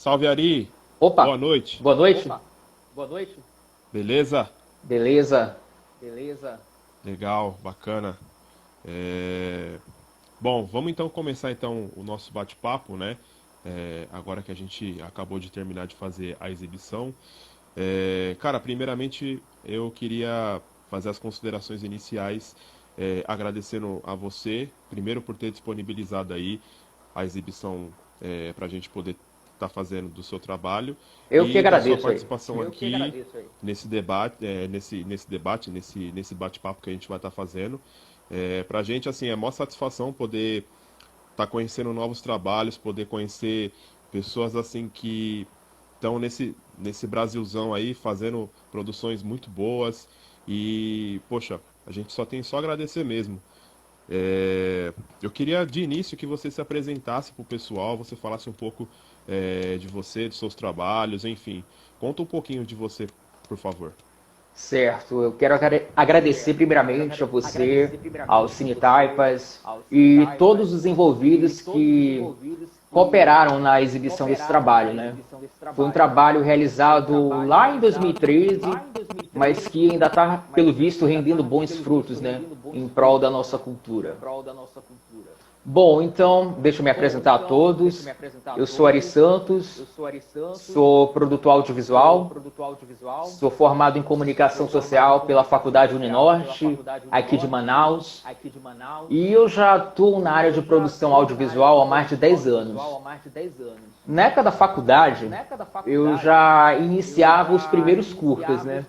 Salve, Ari. Boa Opa, noite. boa noite. Boa noite. Beleza? Beleza. Beleza. Legal, bacana. É, Bom, vamos então começar então o nosso bate-papo, né? Agora que a gente acabou de terminar de fazer a exibição. Cara, primeiramente eu queria fazer as considerações iniciais, agradecendo a você, primeiro por ter disponibilizado aí a exibição para a gente poder estar fazendo do seu trabalho Eu que e da sua agradeço aí. participação aqui nesse debate, nesse bate-papo que a gente vai estar fazendo. Para a gente, assim, é maior satisfação poder estar conhecendo novos trabalhos, poder conhecer pessoas assim que estão nesse Brasilzão aí fazendo produções muito boas e, poxa, a gente só tem só agradecer mesmo. Eu queria de início que você se apresentasse para o pessoal, você falasse um pouco de você, dos seus trabalhos, enfim. Conta um pouquinho de você, por favor. Certo, eu quero agradecer primeiramente a você, ao Cine Taipas e todos os envolvidos que cooperaram na exibição desse trabalho, né? Foi um trabalho realizado lá em 2013, mas que ainda está, pelo visto, rendendo bons frutos, né? Em prol da nossa cultura. Bom, então, deixa eu me apresentar a todos. Eu sou Ari Santos, sou produtor audiovisual, sou formado em comunicação social pela Faculdade Uninorte, aqui de Manaus, e eu já atuo na área de produção audiovisual há mais de 10 anos. Na época da faculdade, eu já iniciava os primeiros curtas, né?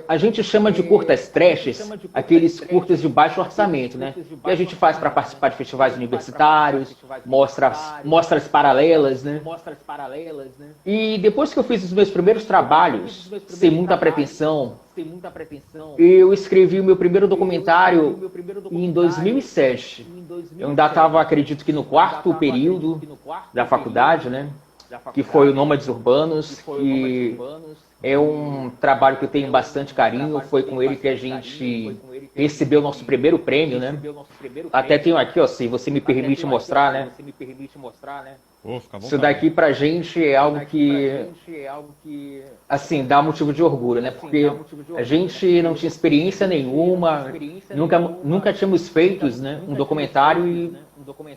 A gente chama de curtas trashes, aqueles curtas de baixo orçamento, né? Que a gente faz para participar de festivais universitários, mostras paralelas, né? E depois que eu fiz os meus primeiros trabalhos, sem muita pretensão, eu escrevi o meu primeiro documentário em 2007. Eu ainda estava, acredito que no quarto período da faculdade, né? Que foi o Nômades Urbanos, que é um trabalho que eu tenho bastante carinho. Foi com ele que a gente recebeu o nosso primeiro prêmio, né? Até tenho aqui, ó, se você me permite mostrar, né? Ô, fica à Isso vontade. daqui pra gente é algo que, assim, dá motivo de orgulho, né? Porque a gente não tinha experiência nenhuma, nunca tínhamos feito, né, um documentário e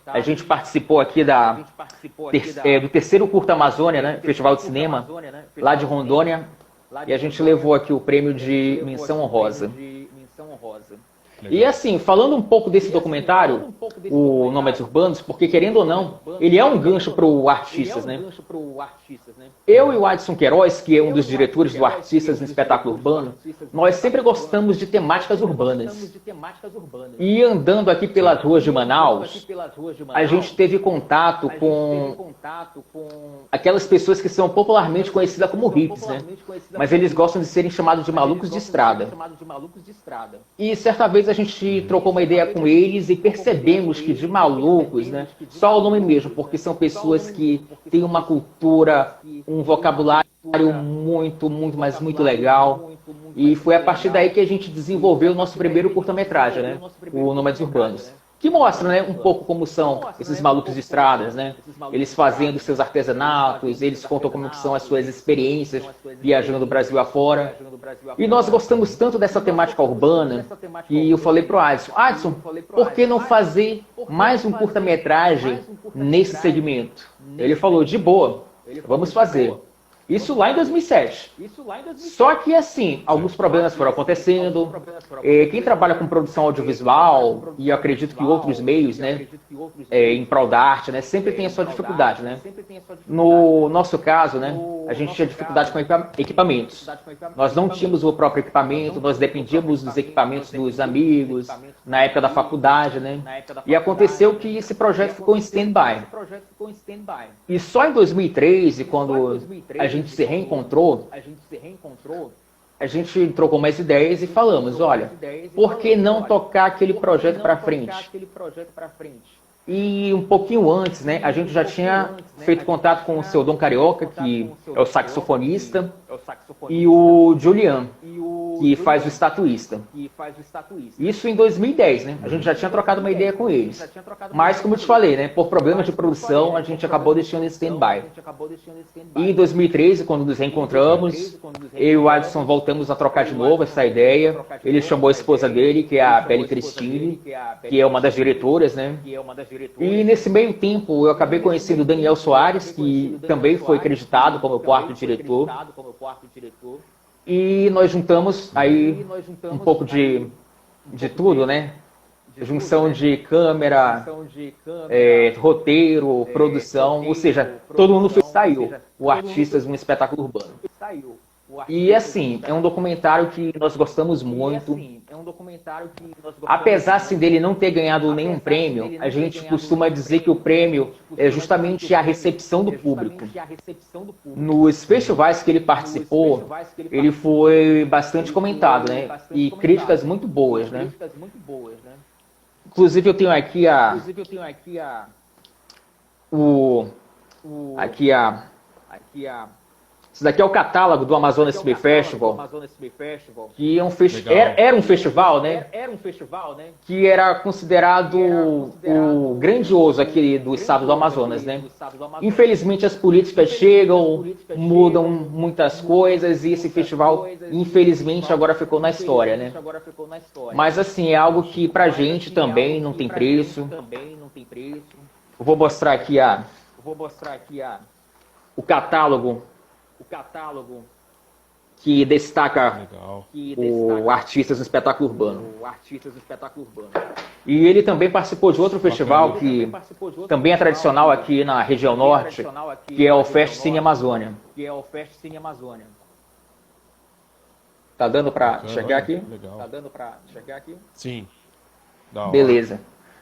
a gente participou aqui do terceiro Curta Amazônia, né? Festival de Cinema, lá de Rondônia, e a gente levou aqui o prêmio de menção honrosa. E Legal. assim, falando um pouco desse documentário, o Nômades Urbanos, porque querendo ou não, ele é um gancho para o Artistas, né? Eu e o Adson Queiroz, que é um dos diretores do Artistas no Espetáculo Urbano, nós sempre gostamos de temáticas urbanas. E andando aqui pelas ruas de Manaus, a gente teve contato com aquelas pessoas que são popularmente conhecidas como hippies, né? Mas eles gostam de serem chamados de malucos de estrada. E certa vez a gente trocou uma ideia com eles e percebemos que de malucos, né? Só o nome mesmo, porque são pessoas que têm uma cultura, um vocabulário muito, muito, mas muito legal. E foi a partir daí que a gente desenvolveu o nosso primeiro curta-metragem, né? O Nômades Urbanos. Que mostra, né, um pouco como são esses malucos de estradas, né? Eles fazendo seus artesanatos, eles contam como que são as suas experiências viajando do Brasil afora. E nós gostamos tanto dessa temática urbana que eu falei pro Adson, por que não fazer mais um curta-metragem nesse segmento? Ele falou, de boa, vamos fazer. Isso lá em 2007. Só que, assim, alguns problemas foram acontecendo. Quem trabalha com produção audiovisual, e eu acredito que outros meios, né, em prol da arte, né, sempre tem a sua dificuldade, né? No nosso caso, né, a gente tinha dificuldade com equipamentos. Nós não tínhamos o próprio equipamento, nós dependíamos dos equipamentos dos amigos, na época da faculdade, né? E aconteceu que esse projeto ficou em stand-by. E só em 2013, quando a gente se reencontrou, a gente trocou mais ideias e falamos, olha, por que não tocar aquele projeto para frente? E um pouquinho antes, né, a gente já tinha feito contato com o seu Dom Carioca, que é o saxofonista, e o Julian. que faz o estatuísta. Isso em 2010, né? A gente já tinha trocado uma ideia com eles. Mas, como eu te falei, né? Por problemas de produção, a gente acabou deixando em stand-by. E em 2013, quando nos reencontramos, eu e o Adson voltamos a trocar de novo essa ideia. Ele chamou a esposa dele, que é a Belle Christine, que é uma das diretoras, né? E nesse meio tempo, eu acabei conhecendo o Daniel Soares, que também foi acreditado como quarto diretor. E nós juntamos aí um pouco de tudo, né? Junção de câmera, roteiro, produção, ou seja, todo mundo saiu, o Artistas um Espetáculo Urbano. E assim, é um documentário que nós gostamos muito. Apesar assim, dele não ter ganhado nenhum prêmio, a gente costuma dizer que o prêmio é justamente a recepção do público. Nos festivais que ele participou, ele foi bastante comentado, né? E críticas muito boas, né? Inclusive eu tenho aqui isso daqui é o catálogo do Amazonas Film Festival, que é era um festival, né? Que era considerado o grandioso aqui do estado do Amazonas, né? Infelizmente as políticas chegam, mudam muitas coisas e esse festival, infelizmente, agora ficou na história, né? Mas assim, é algo que pra gente também não tem preço. Eu vou mostrar aqui o catálogo que destaca o Artistas no Espetáculo Urbano. E ele também participou de outro festival que também é tradicional aqui na região norte, que é o Fest Cine Amazônia. Tá dando para enxergar aqui? Sim. Beleza.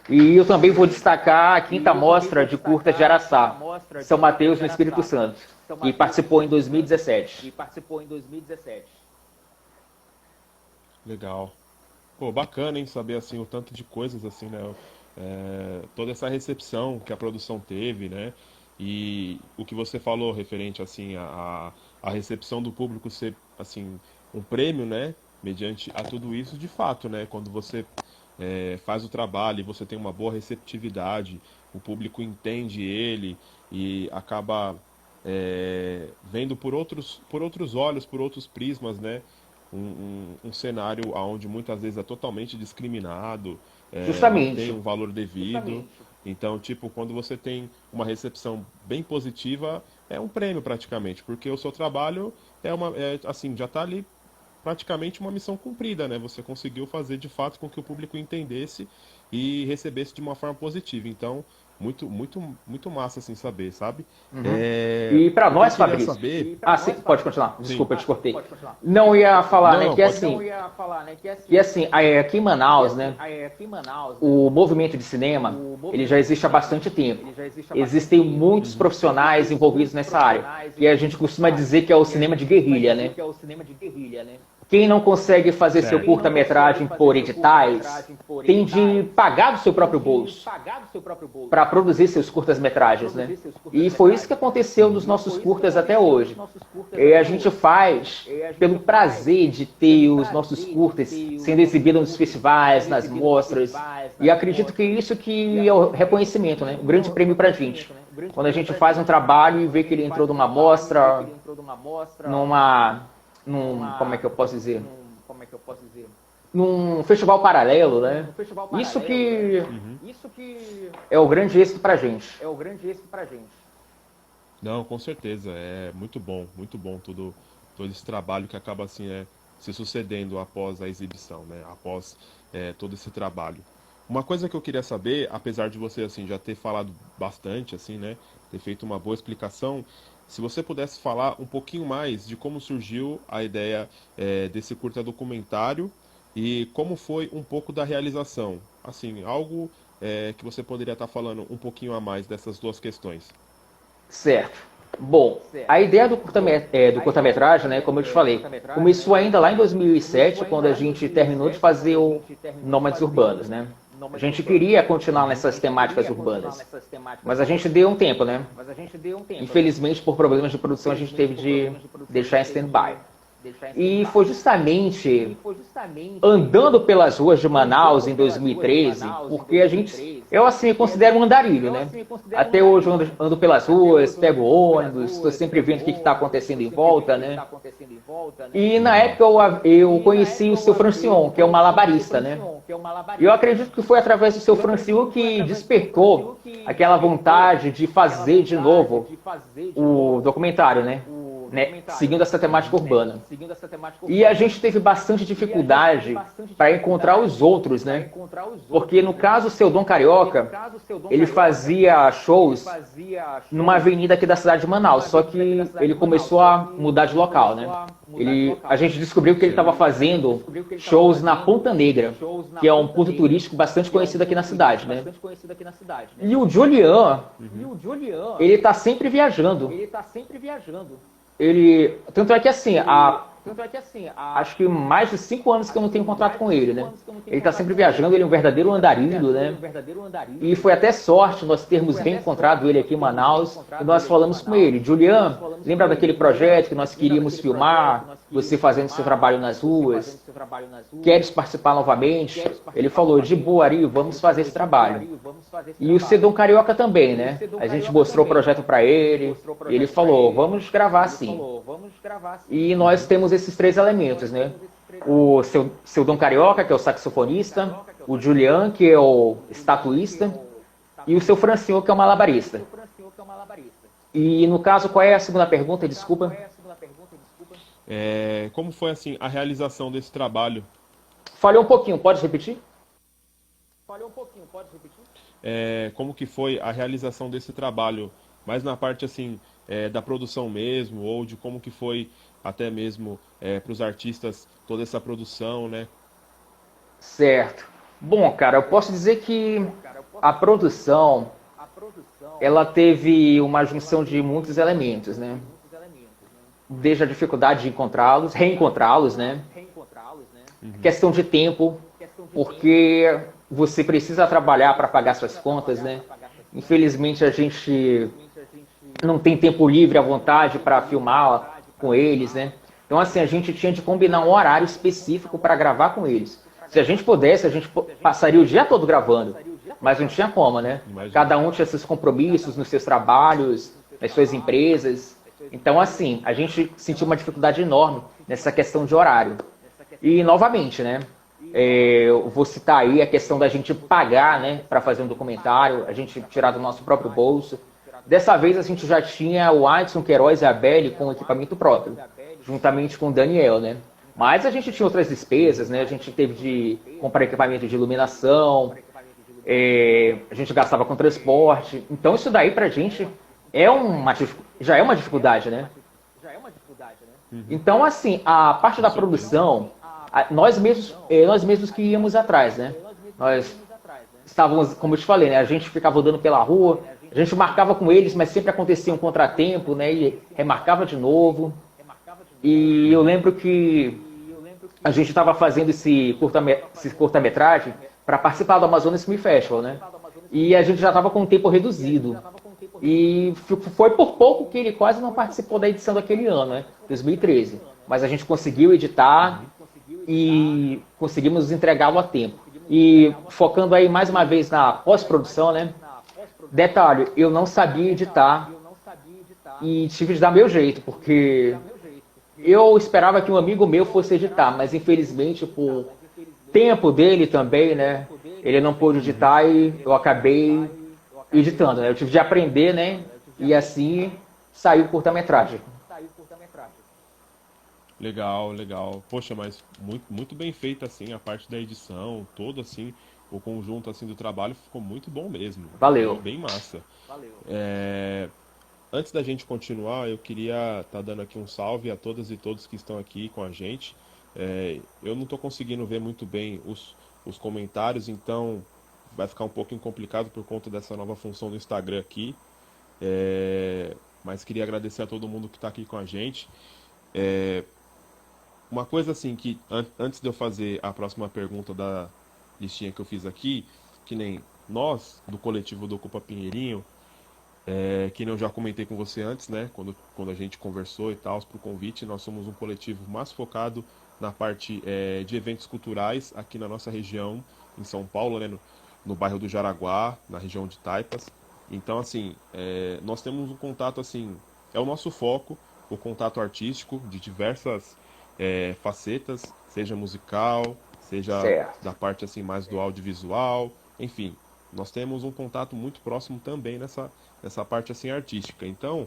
E eu também vou destacar a quinta mostra de curtas de Araçá, São Mateus, no Espírito Santo, que participou em 2017. Legal. Pô, bacana, hein, saber assim o tanto de coisas assim, né? Toda essa recepção que a produção teve, né? E o que você falou referente assim a recepção do público ser assim um prêmio, né? Mediante a tudo isso, de fato, né? Quando você faz o trabalho e você tem uma boa receptividade, o público entende ele e acaba vendo por outros olhos, por outros prismas, né? Um cenário onde muitas vezes é totalmente discriminado, não tem um valor devido. Então, tipo, quando você tem uma recepção bem positiva, é um prêmio praticamente, porque o seu trabalho assim, já está ali praticamente uma missão cumprida, né? Você conseguiu fazer de fato com que o público entendesse e recebesse de uma forma positiva. Então, muito massa assim saber, sabe? E para nós, Fabrício... sim, pode continuar. Desculpa, eu te cortei. Não ia falar, né? Que assim, aqui em Manaus, né? O movimento de cinema, ele já existe há bastante tempo. Existem muitos profissionais envolvidos nessa área. E a gente costuma dizer que é o cinema de guerrilha, né? Quem não consegue fazer seu curta-metragem por editais, tem de pagar do seu próprio bolso para produzir seus curtas-metragens, né? E foi isso que aconteceu nos nossos curtas até hoje. A gente faz pelo prazer de ter os nossos curtas sendo exibidos nos festivais, nas mostras. E acredito que isso que é o reconhecimento, né? O grande prêmio pra gente. Quando a gente faz um trabalho e vê que ele entrou numa mostra, como é que eu posso dizer? Num festival paralelo, né? Isso que é o grande êxito pra gente. Não, com certeza. É muito bom todo esse trabalho que acaba assim se sucedendo após a exibição, né? Após todo esse trabalho. Uma coisa que eu queria saber, apesar de você assim já ter falado bastante, assim, né? Ter feito uma boa explicação. Se você pudesse falar um pouquinho mais de como surgiu a ideia desse curta documentário e como foi um pouco da realização. Assim, algo que você poderia estar falando um pouquinho a mais dessas duas questões. Certo. Bom, a ideia do curta-metragem, né, como eu te falei, começou ainda lá em 2007, quando a gente terminou de fazer o Nômades Urbanos, né? A gente queria continuar nessas temáticas urbanas, mas a gente deu um tempo, né? Infelizmente, por problemas de produção, a gente teve de deixar em stand-by. E foi justamente andando pelas ruas de Manaus em 2013, porque eu assim considero um andarilho, né? Até hoje eu ando pelas ruas, pego ônibus, estou sempre vendo o que está acontecendo em volta, né? E na Legal. época eu conheci o seu Francion, que é um malabarista, né? E eu acredito que foi através do seu Francion que despertou aquela vontade de fazer de novo o documentário, né? Seguindo essa temática urbana. E a gente teve bastante dificuldade para encontrar os outros, né? Porque no caso o seu Dom Carioca, ele fazia shows numa avenida aqui da cidade de Manaus, só que ele começou a mudar de local, né? A gente descobriu que ele estava fazendo shows na Ponta Negra, que é um ponto turístico bastante conhecido aqui na cidade, né? E o Julian, ele está sempre viajando. Tanto é que assim, acho que mais de 5 anos que eu não tenho contato com ele, né? Ele está sempre viajando, ele é um verdadeiro andarilho, né? E foi até sorte nós termos reencontrado ele aqui em Manaus e nós falamos com ele. Julian, lembra daquele projeto que nós queríamos filmar, você fazendo seu trabalho nas ruas? Queres participar novamente? Ele falou, de boa, Ari, vamos fazer esse trabalho. E o Cedon Carioca também, né? A gente mostrou o projeto para ele, e ele falou, vamos gravar sim. E nós temos esses 3 elementos, né? O seu Dom Carioca, que é o saxofonista, o Julian, que é o estatuísta, e o seu Francion, que é o malabarista. E no caso, qual é a segunda pergunta? Desculpa. Como foi assim a realização desse trabalho? Falhou um pouquinho, pode repetir? Como que foi a realização desse trabalho, mais na parte assim da produção mesmo, ou de como que foi até mesmo para os artistas toda essa produção, né? Certo. Bom, cara, eu posso dizer que a produção, ela teve uma junção de muitos elementos, né? Desde a dificuldade de encontrá-los, reencontrá-los, né? Questão de tempo, porque você precisa trabalhar para pagar suas contas, né? Infelizmente a gente não tem tempo livre à vontade para filmar com eles, né? Então assim, a gente tinha de combinar um horário específico para gravar com eles. Se a gente pudesse, a gente passaria o dia todo gravando, mas não tinha como, né? Cada um tinha seus compromissos nos seus trabalhos, nas suas empresas. Então assim, a gente sentiu uma dificuldade enorme nessa questão de horário. E novamente, né? Eu vou citar aí a questão da gente pagar, né, para fazer um documentário, a gente tirar do nosso próprio bolso. Dessa vez a gente já tinha o Adson Queiroz e a Belly com equipamento próprio, juntamente com o Daniel, né? Mas a gente tinha outras despesas, né? A gente teve de comprar equipamento de iluminação, a gente gastava com transporte. Então isso daí pra gente já é uma dificuldade, né? Então assim, a parte da produção, nós mesmos que íamos atrás, né? Nós estávamos, como eu te falei, né? A gente ficava andando pela rua, a gente marcava com eles, mas sempre acontecia um contratempo, né? E remarcava de novo. E eu lembro que a gente estava fazendo esse curta-metragem para participar do Amazonas Film Festival, né? E a gente já estava com um tempo reduzido. E foi por pouco que ele quase não participou da edição daquele ano, né? 2013. Mas a gente conseguiu editar e conseguimos entregá-lo a tempo. E focando aí mais uma vez na pós-produção, né? Detalhe, eu não sabia editar e tive de dar meu jeito, porque eu esperava que um amigo meu fosse editar, mas infelizmente por tempo dele também, né? Ele não pôde editar e eu acabei editando, né? Eu tive de aprender, né? E assim saiu o curta-metragem. Legal, legal. Poxa, mas muito, muito bem feita assim a parte da edição, todo assim, o conjunto assim do trabalho ficou muito bom mesmo. Valeu. Ficou bem massa. Antes da gente continuar, eu queria estar dando aqui um salve a todas e todos que estão aqui com a gente. Eu não estou conseguindo ver muito bem os comentários, então vai ficar um pouquinho complicado por conta dessa nova função do Instagram aqui. Mas queria agradecer a todo mundo que está aqui com a gente. Uma coisa assim que, antes de eu fazer a próxima pergunta da listinha que eu fiz aqui, que nem nós, do coletivo do Ocupa Pinheirinho, Que nem eu já comentei com você antes, né? Quando a gente conversou e tal, para o convite, nós somos um coletivo mais focado na parte de eventos culturais aqui na nossa região, em São Paulo, né? No bairro do Jaraguá, na região de Taipas. Então, assim, nós temos um contato, assim, é o nosso foco, o contato artístico de diversas facetas, seja musical, seja Certo. da parte, assim, mais do audiovisual, enfim. Nós temos um contato muito próximo também nessa parte assim artística. Então,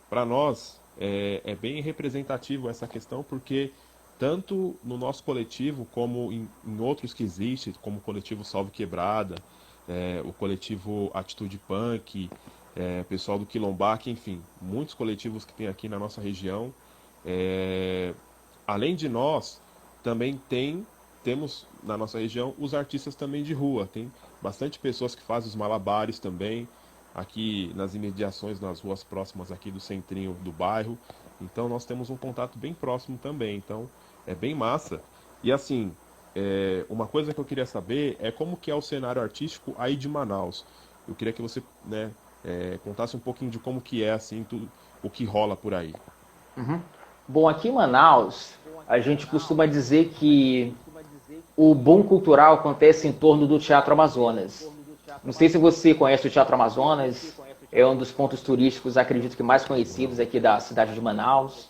para nós é bem representativo essa questão, porque tanto no nosso coletivo como em outros que existem, como o coletivo Salve Quebrada, o coletivo Atitude Punk, pessoal do Quilombaque, enfim, muitos coletivos que tem aqui na nossa região. é, Além de nós, também temos na nossa região os artistas também de rua. Tem bastante pessoas que fazem os malabares também, aqui nas imediações, nas ruas próximas aqui do centrinho do bairro. Então nós temos um contato bem próximo também. Então é bem massa. E assim, uma coisa que eu queria saber é como que é o cenário artístico aí de Manaus. Eu queria que você, né, contasse um pouquinho de como que é assim tudo, o que rola por aí. Bom, aqui em Manaus, a gente costuma dizer que o boom cultural acontece em torno do Teatro Amazonas. Não sei se você conhece o Teatro Amazonas, é um dos pontos turísticos, acredito que mais conhecidos aqui da cidade de Manaus.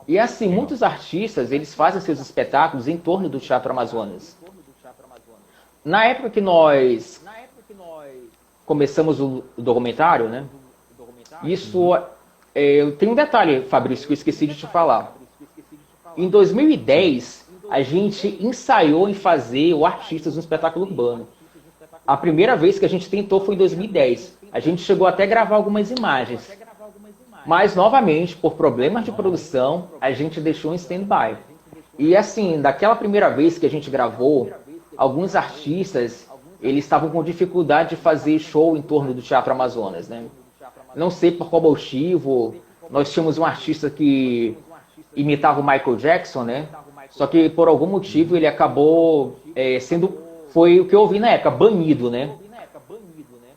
E assim, Legal. muitos artistas, eles fazem seus espetáculos em torno do Teatro Amazonas. Na época que nós começamos o documentário, né? Isso, tem um detalhe, Fabrício, que eu esqueci de te falar. Em Sim. 2010, a gente ensaiou em fazer o Artistas no espetáculo urbano. A primeira vez que a gente tentou foi em 2010. A gente chegou até a gravar algumas imagens. Mas, novamente, por problemas de produção, a gente deixou em stand-by. E assim, daquela primeira vez que a gente gravou, alguns artistas, eles estavam com dificuldade de fazer show em torno do Teatro Amazonas, né? Não sei por qual motivo, nós tínhamos um artista que imitava o Michael Jackson, né? Só que por algum motivo ele acabou foi o que eu ouvi na época, banido, né?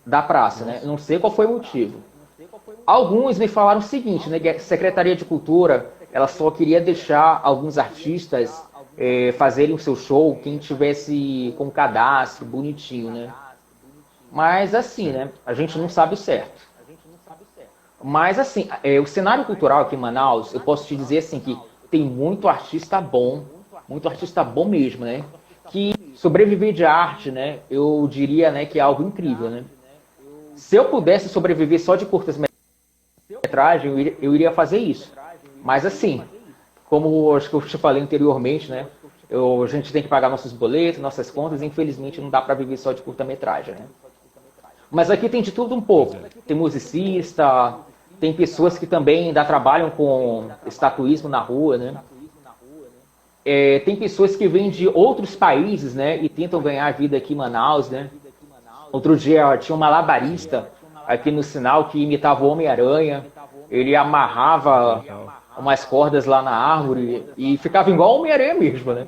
Da praça, né? Nossa. Não sei qual foi o motivo. Alguns me falaram o seguinte, né? Que a Secretaria de Cultura, ela só queria deixar alguns artistas fazerem o seu show, quem tivesse com cadastro bonitinho, né? Mas assim, Certo. né? A gente não sabe o certo. Mas assim, o cenário cultural aqui em Manaus, eu posso te dizer assim que tem muito artista bom mesmo, né? Que sobreviver de arte, né? Eu diria, né, que é algo incrível, né? Se eu pudesse sobreviver só de curtas metragens, eu iria fazer isso. Mas assim, como acho que eu te falei anteriormente, né? A gente tem que pagar nossos boletos, nossas contas, e infelizmente não dá para viver só de curta-metragem, né? Mas aqui tem de tudo um Pois pouco. é. Tem musicista, tem pessoas que também ainda trabalham com estatuísmo na rua, né? Tem pessoas que vêm de outros países, né? E tentam ganhar a vida aqui em Manaus, né? Outro dia tinha um Sim. malabarista aqui no sinal que imitava o Homem-Aranha. Ele Que amarrava legal. umas cordas lá na árvore e ficava igual o Homem-Aranha mesmo, né?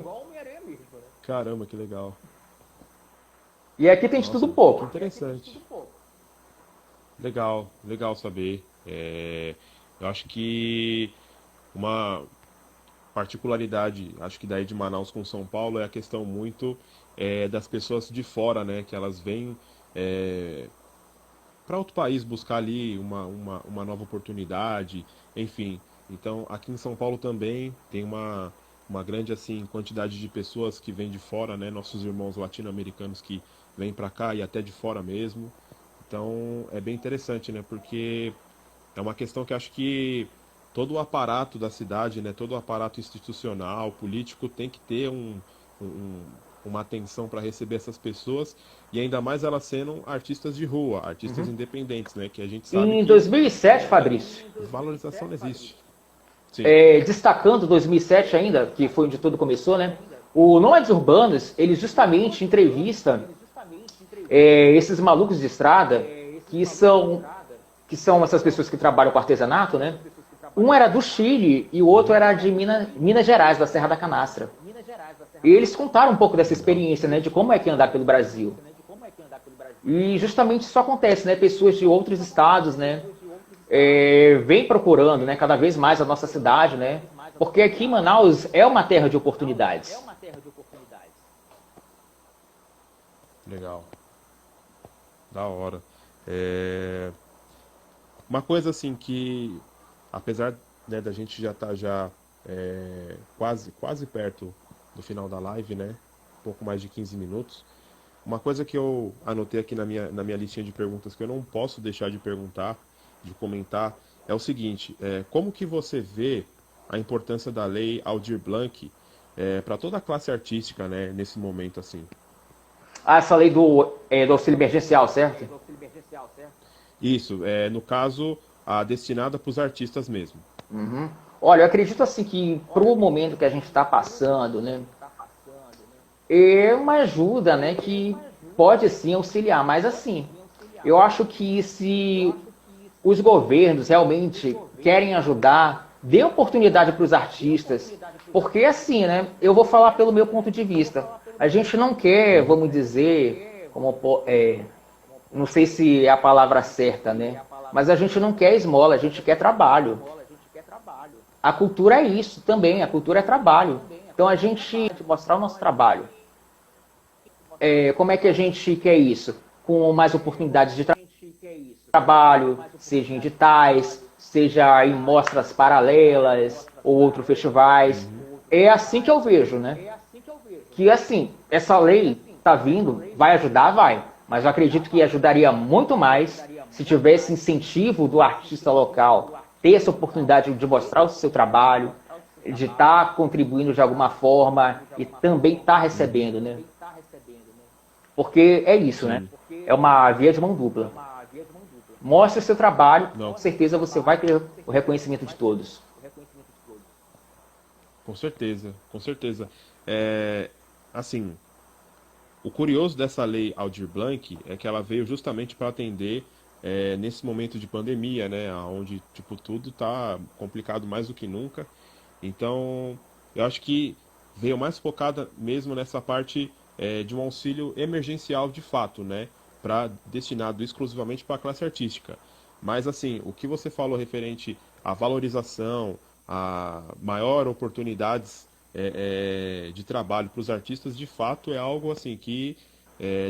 Caramba, que legal. E aqui tem de tudo um Nossa, que pouco. interessante. Legal, legal saber. Eu acho que uma particularidade, acho que daí de Manaus com São Paulo é a questão muito das pessoas de fora, né? Que elas vêm para outro país buscar ali uma nova oportunidade, enfim. Então, aqui em São Paulo também tem uma grande assim quantidade de pessoas que vêm de fora, né? Nossos irmãos latino-americanos que vêm para cá e até de fora mesmo. Então, é bem interessante, né? Porque é uma questão que acho que todo o aparato da cidade, né, todo o aparato institucional, político, tem que ter um- uma atenção para receber essas pessoas e ainda mais elas sendo artistas de rua, artistas independentes, né, que a gente sabe Em que 2007, Fabrício, valorização não existe. Sim, destacando 2007 ainda, que foi onde tudo começou, né? O Nômades Urbanos, ele justamente entrevista esses malucos de estrada que são que são essas pessoas que trabalham com artesanato, né? Um era do Chile e o outro era de Minas Gerais, da Serra da Canastra. E eles contaram um pouco dessa legal. experiência, né, de como é que é andar pelo Brasil. E justamente isso acontece, né? Pessoas de outros estados, né? Vêm procurando, né? Cada vez mais a nossa cidade, né? Porque aqui em Manaus é uma terra de oportunidades. Legal. Da hora. É, Uma coisa assim que, apesar, né, da gente já estar quase perto do final da live, né? Pouco mais de 15 minutos. Uma coisa que eu anotei aqui na minha listinha de perguntas que eu não posso deixar de perguntar, de comentar, é o seguinte: como que você vê a importância da lei Aldir Blanc para toda a classe artística, né, nesse momento assim? Ah, essa lei do auxílio emergencial, certo? Isso, no caso, a destinada para os artistas mesmo. Uhum. Olha, eu acredito assim que para o momento que a gente está passando, né, é uma ajuda, né, que pode sim auxiliar, mas assim, eu acho que se os governos realmente querem ajudar, dê oportunidade para os artistas, porque assim, né, eu vou falar pelo meu ponto de vista, a gente não quer, vamos dizer, não sei se é a palavra certa, né, mas a gente não quer esmola, a gente quer trabalho. A cultura é isso também, a cultura é trabalho. Então a gente mostrar o nosso trabalho. Como é que a gente quer isso? Com mais oportunidades de trabalho, seja em editais, seja em mostras paralelas ou outros festivais. É assim que eu vejo, né? Que assim, essa lei está vindo, vai ajudar, vai. Mas eu acredito que ajudaria muito mais se tivesse incentivo do artista local, ter essa oportunidade de mostrar o seu trabalho, de estar contribuindo de alguma forma e também estar recebendo, né? Porque é isso, né? Sim. É uma via de mão dupla. Mostre o seu trabalho, Não, com certeza você vai ter o reconhecimento de todos. com certeza, com certeza. Assim, o curioso dessa lei Aldir Blanc é que ela veio justamente para atender nesse momento de pandemia, né, onde tipo tudo está complicado mais do que nunca. Então, eu acho que veio mais focada mesmo nessa parte de um auxílio emergencial de fato, né, para destinado exclusivamente para a classe artística. Mas assim, o que você falou referente à valorização, a maior oportunidades de trabalho para os artistas, de fato é algo assim que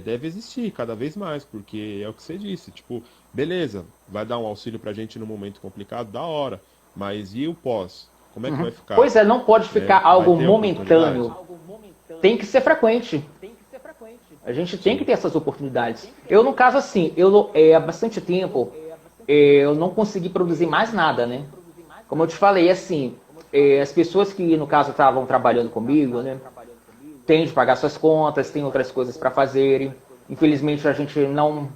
deve existir cada vez mais, porque é o que você disse, tipo, beleza, vai dar um auxílio para a gente no momento complicado, da hora, mas e o pós? Como é que vai ficar? Pois é, não pode Né? ficar Vai algo ter oportunidade? momentâneo. Tem que ser frequente. A gente tem que Sim. ter essas oportunidades. Eu, no caso, assim, há bastante tempo eu não consegui produzir mais nada, né? Como eu te falei, assim, as pessoas que, no caso, estavam trabalhando comigo, né? Têm de pagar suas contas, tem outras coisas para fazerem. Infelizmente, a gente não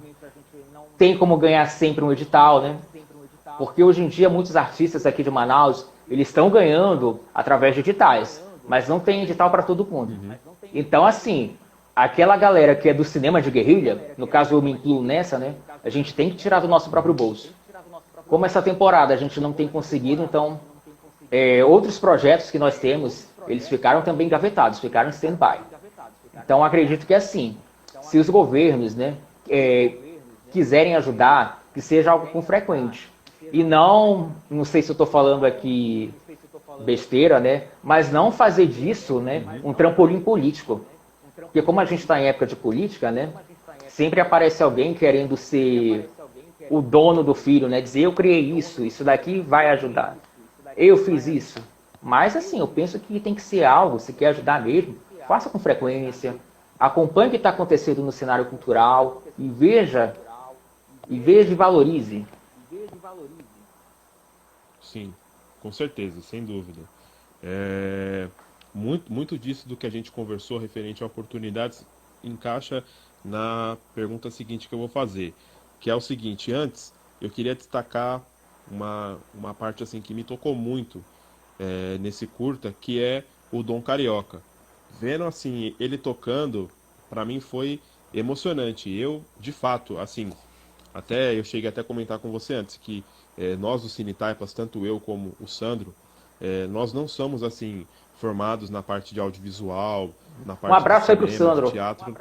tem como ganhar sempre um edital, né? Porque hoje em dia muitos artistas aqui de Manaus, eles estão ganhando através de editais, mas não tem edital para todo mundo. Então, assim, aquela galera que é do cinema de guerrilha, no caso eu me incluo nessa, né? A gente tem que tirar do nosso próprio bolso. Como essa temporada a gente não tem conseguido, então outros projetos que nós temos, eles ficaram também engavetados, ficaram em stand-by. Então acredito que assim, se os governos, né, quiserem ajudar, que seja algo com frequente. E não sei se eu estou falando aqui besteira, né, mas não fazer disso, né, um trampolim político. Porque como a gente está em época de política, né, sempre aparece alguém querendo ser o dono do filho, né, dizer eu criei isso, isso daqui vai ajudar. Eu fiz isso. Mas assim, eu penso que tem que ser algo, se quer ajudar mesmo, faça com frequência, acompanhe o que está acontecendo no cenário cultural e veja e valorize. Sim, com certeza, sem dúvida. É, muito disso do que a gente conversou referente a oportunidades encaixa na pergunta seguinte que eu vou fazer, que é o seguinte: antes eu queria destacar uma parte assim que me tocou muito nesse curta, que é o Dom Carioca. Vendo assim ele tocando, para mim foi emocionante. Eu, de fato, assim, até eu cheguei até a comentar com você antes que nós, os Cine Taipas, tanto eu como o Sandro, nós não somos assim formados na parte de audiovisual, na Um parte de abraço aí pro cinema, de Sandro. teatro,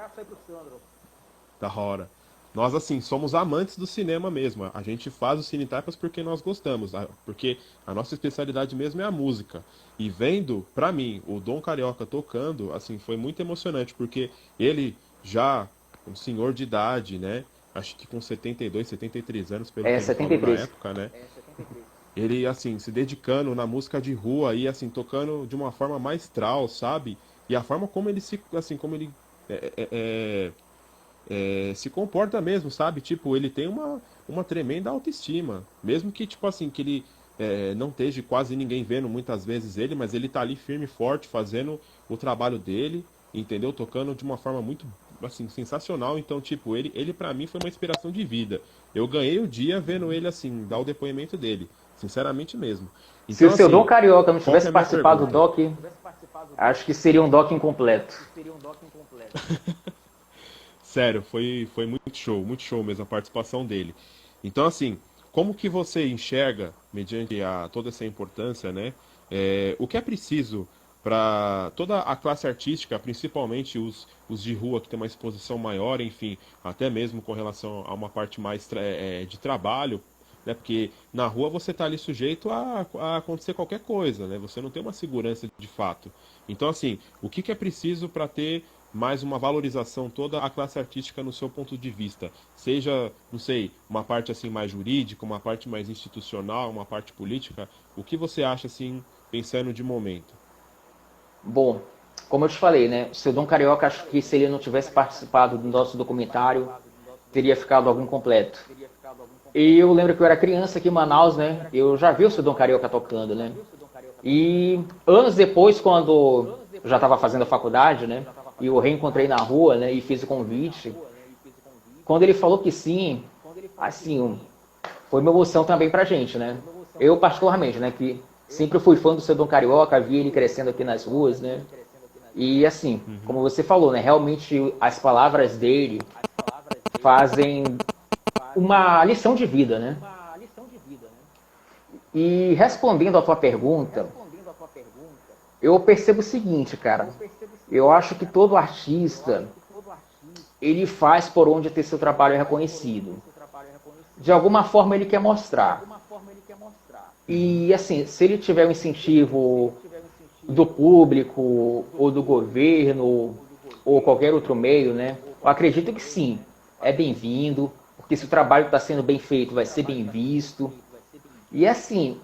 da hora. nós, assim, somos amantes do cinema mesmo. A gente faz o Cine Taipas porque nós gostamos, porque a nossa especialidade mesmo é a música. E vendo, pra mim, o Dom Carioca tocando, assim, foi muito emocionante, porque ele já, um senhor de idade, né? Acho que com 72, 73 anos, pelo É que ele falou na 73. época, né? Ele, assim, se dedicando na música de rua e, assim, tocando de uma forma maestral, sabe? E a forma como ele se, assim, como ele é, é, é, se comporta mesmo, sabe? Tipo, ele tem uma tremenda autoestima. Mesmo que, tipo assim, que ele não esteja quase ninguém vendo muitas vezes ele, mas ele tá ali firme e forte, fazendo o trabalho dele, entendeu? Tocando de uma forma muito, assim, sensacional. Então, tipo, ele para mim foi uma inspiração de vida. Eu ganhei o dia vendo ele, assim, dar o depoimento dele. Sinceramente mesmo. Se o Então, seu Dom assim, Carioca não qual que tivesse é a minha participado do pergunta? doc, acho que seria um doc incompleto. Sério, foi muito show mesmo a participação dele. Então, assim, como que você enxerga, mediante toda essa importância, né, o que é preciso para toda a classe artística, principalmente os de rua que tem uma exposição maior, enfim, até mesmo com relação a uma parte mais de trabalho, né, porque na rua você está ali sujeito a acontecer qualquer coisa, né, você não tem uma segurança de fato. Então, assim, o que é preciso para ter mais uma valorização toda a classe artística no seu ponto de vista, seja, não sei, uma parte assim mais jurídica, uma parte mais institucional, uma parte política, o que você acha assim, pensando de momento? Bom, como eu te falei, né? O seu Dom Carioca, acho que se ele não tivesse participado do nosso documentário, teria ficado algum incompleto. E eu lembro que eu era criança aqui em Manaus, né? Eu já vi o seu Dom Carioca tocando, né? E anos depois, quando eu já estava fazendo a faculdade, né? E eu reencontrei na rua, né? E fiz o convite. Quando ele falou que sim, assim, foi uma emoção também pra gente, né? Eu, particularmente, né? Que sempre fui fã do seu Dom Carioca, vi ele crescendo aqui nas ruas, né? E assim, como você falou, né? Realmente as palavras dele fazem uma lição de vida, né? E respondendo à tua pergunta, eu percebo o seguinte, cara. Eu acho que todo artista, ele faz por onde ter seu trabalho reconhecido. De alguma forma ele quer mostrar. Uhum. E assim, se ele tiver um incentivo do público ou do governo ou qualquer outro meio, né? Eu acredito que sim, é bem-vindo, porque se o trabalho está sendo bem feito, vai ser bem visto. E assim,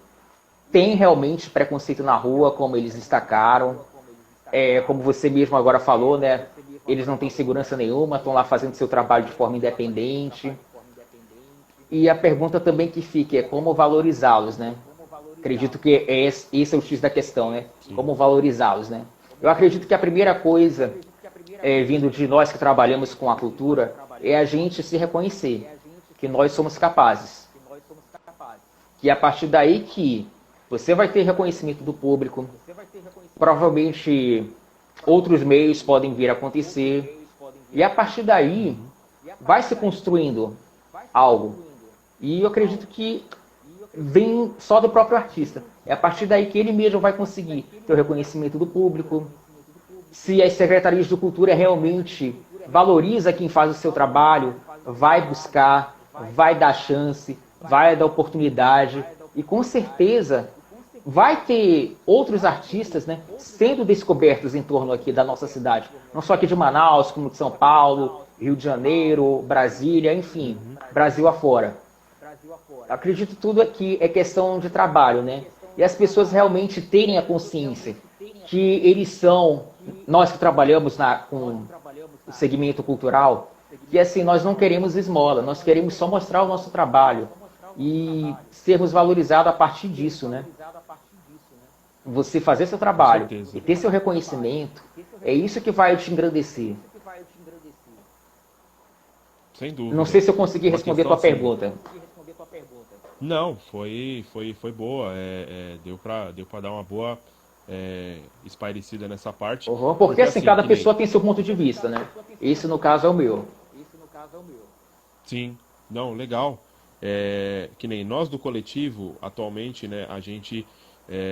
tem realmente preconceito na rua, como eles destacaram. Como você mesmo agora falou, né? Eles não têm segurança nenhuma, estão lá fazendo seu trabalho de forma independente. E a pergunta também que fica é como valorizá-los, né? Acredito que esse é o X da questão, né? Sim. Como valorizá-los, né? Eu acredito que a primeira coisa, vindo de nós que trabalhamos com a cultura, é a gente se reconhecer que nós somos capazes. Que é a partir daí que você vai ter reconhecimento do público, provavelmente outros meios podem vir a acontecer, e a partir daí Uhum. vai se construindo algo. E eu acredito que vem só do próprio artista. É a partir daí que ele mesmo vai conseguir ter o reconhecimento do público. Se as secretarias de cultura realmente valoriza quem faz o seu trabalho, vai buscar, vai dar chance, vai dar oportunidade e com certeza vai ter outros artistas, né, sendo descobertos em torno aqui da nossa cidade, não só aqui de Manaus, como de São Paulo, Rio de Janeiro, Brasília, enfim, Uhum. Brasil afora. Acredito tudo aqui é questão de trabalho, né? E as pessoas realmente terem a consciência que eles são, nós que trabalhamos com o segmento cultural, que assim, nós não queremos esmola, nós queremos só mostrar o nosso trabalho e sermos valorizados a partir disso, né? Você fazer seu Com trabalho e certeza. ter seu reconhecimento, é isso que vai te engrandecer. Sem Não dúvida. sei se eu consegui Uma responder a questão tua assim. pergunta. Não, foi boa. Deu pra dar uma boa espairecida nessa parte. Uhum, porque Porque assim, assim, cada que nem. pessoa tem seu ponto de vista, né? Esse no caso é o meu. Sim, não, legal. Que nem nós do coletivo, atualmente, né,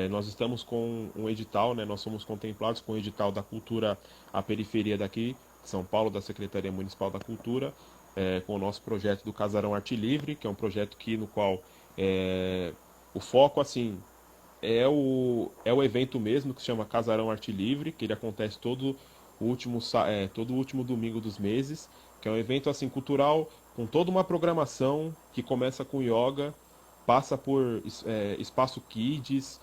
nós estamos com um edital, né, nós somos contemplados com o edital da cultura à periferia daqui, São Paulo, da Secretaria Municipal da Cultura, com o nosso projeto do Casarão Arte Livre, que é um projeto no qual o foco assim é o evento mesmo que se chama Casarão Arte Livre, que ele acontece todo o último domingo dos meses, que é um evento assim cultural com toda uma programação que começa com yoga, passa por espaço kids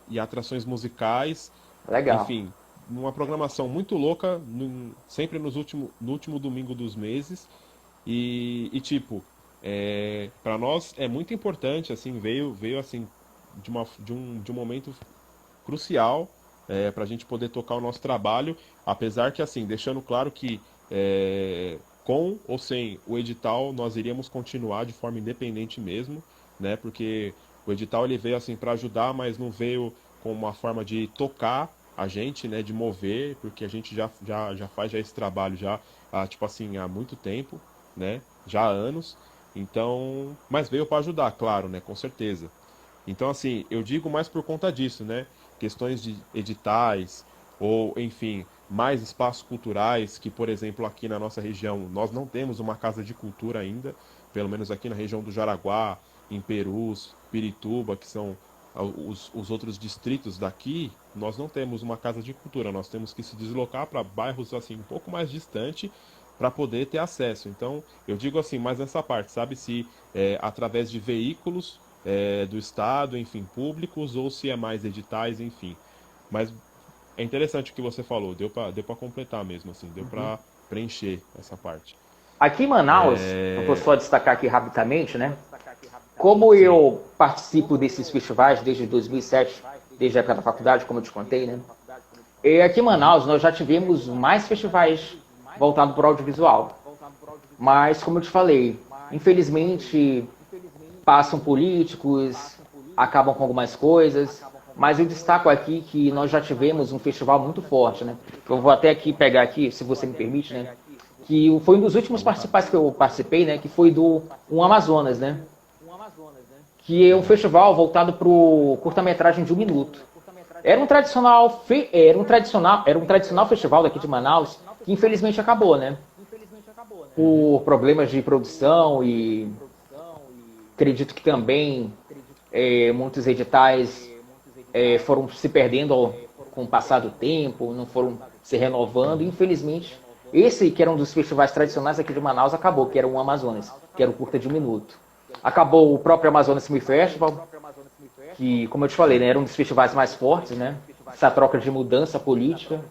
e atrações musicais, Legal. enfim, uma programação muito louca, sempre no último domingo dos meses. Tipo, para nós é muito importante, assim, veio assim, de um momento crucial para a gente poder tocar o nosso trabalho, apesar que, assim, deixando claro que com ou sem o edital, nós iríamos continuar de forma independente mesmo, né? Porque o edital ele veio assim para ajudar, mas não veio com uma forma de tocar a gente, né? De mover, porque a gente já faz esse trabalho já tipo assim, há muito tempo, né? Já há anos. Então, mas veio para ajudar, claro, né? Com certeza. Então, assim, eu digo mais por conta disso, né? Questões de editais, ou, enfim, mais espaços culturais, que, por exemplo, aqui na nossa região, nós não temos uma casa de cultura ainda, pelo menos aqui na região do Jaraguá, em Perus, Pirituba, que são os outros distritos daqui, nós não temos uma casa de cultura, nós temos que se deslocar para bairros, assim, um pouco mais distante, para poder ter acesso. Então, eu digo assim, mais nessa parte, sabe? Se através de veículos do Estado, enfim, públicos, ou se é mais editais, enfim. Mas é interessante o que você falou, deu para completar mesmo, assim, deu para preencher essa parte. Aqui em Manaus, eu vou só destacar aqui rapidamente, né? Como Sim. eu participo desses festivais desde 2007, desde a época da faculdade, como eu te contei, né? E aqui em Uhum. Manaus nós já tivemos mais festivais voltados para o audiovisual. Mas, como eu te falei, infelizmente passam políticos, acabam com algumas coisas. Mas eu destaco aqui que nós já tivemos um festival muito forte, né? Eu vou até aqui pegar aqui, se você me permite, né? Que foi um dos À últimos vontade. participais que eu participei, né? Que foi do Um Amazonas, né? Que é um Uhum. festival voltado para o curta-metragem de 1 minuto. Era um tradicional festival daqui de Manaus que infelizmente acabou, né? Uhum. Por problemas de produção e acredito que também muitos editais foram se perdendo com o passar do tempo, não foram se renovando. Uhum. Infelizmente, esse que era um dos festivais tradicionais aqui de Manaus acabou, que era o Amazonas, que era o curta de 1 minuto. Acabou o próprio Amazonas Film Festival, que, como eu te falei, né, era um dos festivais mais fortes, né? Essa troca de mudança política.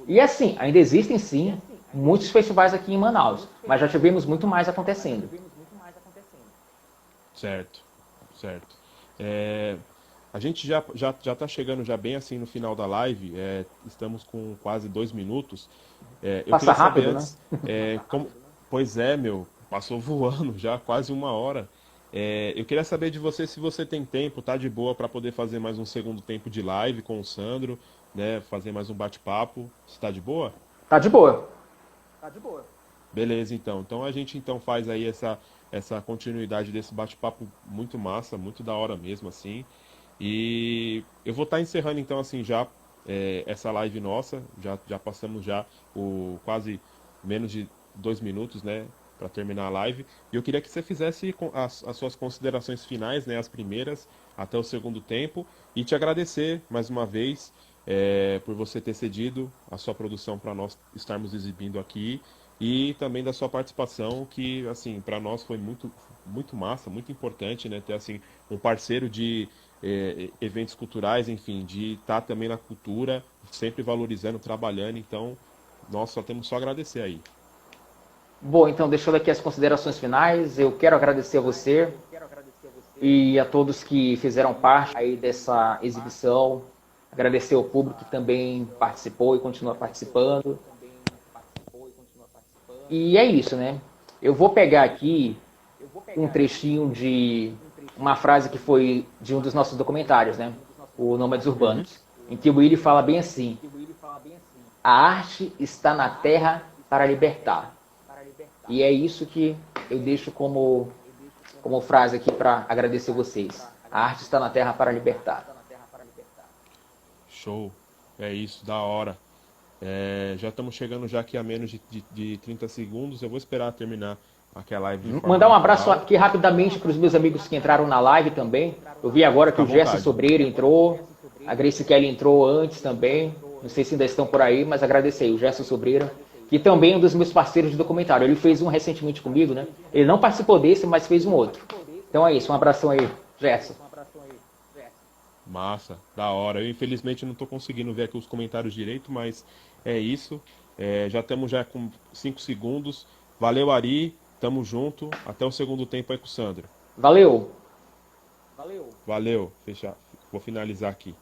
E assim, ainda existem sim muitos festivais aqui em Manaus, mas já tivemos muito mais acontecendo. Certo, certo. É, a gente já tá chegando já bem assim no final da live, estamos com quase 2 minutos. Eu Passa queria saber rápido, né? antes, pois é, meu, passou voando já quase 1 hora. Eu queria saber de você se você tem tempo, tá de boa para poder fazer mais um segundo tempo de live com o Sandro, né? Fazer mais um bate-papo. Você tá de boa? Tá de boa. Beleza, então. Então a gente então faz aí essa continuidade desse bate-papo muito massa, muito da hora mesmo, assim. E eu vou estar encerrando então assim já essa live nossa. Já passamos já o quase menos de 2 minutos, né? Para terminar a live. E eu queria que você fizesse as suas considerações finais, né? As primeiras, até o segundo tempo. E te agradecer mais uma vez por você ter cedido a sua produção para nós estarmos exibindo aqui e também da sua participação que assim para nós foi muito massa, muito importante, né, ter assim um parceiro de eventos culturais, enfim, de estar também na cultura, sempre valorizando, trabalhando, então nós só temos só a agradecer aí. Bom, então deixando aqui as considerações finais, eu quero agradecer a você e a todos que fizeram parte aí dessa exibição. Agradecer ao público que também participou e continua participando. E é isso, né? Eu vou pegar aqui um trechinho de uma frase que foi de um dos nossos documentários, né? O Nômades Uhum. Urbanos, em que o Willy fala bem assim: a arte está na terra para libertar. E é isso que eu deixo como frase aqui para agradecer vocês. A arte está na terra para libertar. Show. É isso, da hora. Já estamos chegando já aqui a menos de 30 segundos. Eu vou esperar terminar aquela live de forma Mandar um abraço natural. aqui rapidamente para os meus amigos que entraram na live também. Eu vi agora que Fica à o Gerson vontade. Sobreiro entrou, a Grace Kelly entrou antes também. Não sei se ainda estão por aí, mas agradecer aí, o Gerson Sobreiro, que também é um dos meus parceiros de documentário. Ele fez um recentemente comigo, né? Ele não participou desse, mas fez um outro. Então é isso, um abração aí, Gerson. Massa, da hora. Eu infelizmente não estou conseguindo ver aqui os comentários direito, mas é isso. Já estamos já com 5 segundos. Valeu, Ari. Tamo junto. Até o segundo tempo aí com o Sandro. Valeu! Valeu. Vou finalizar aqui.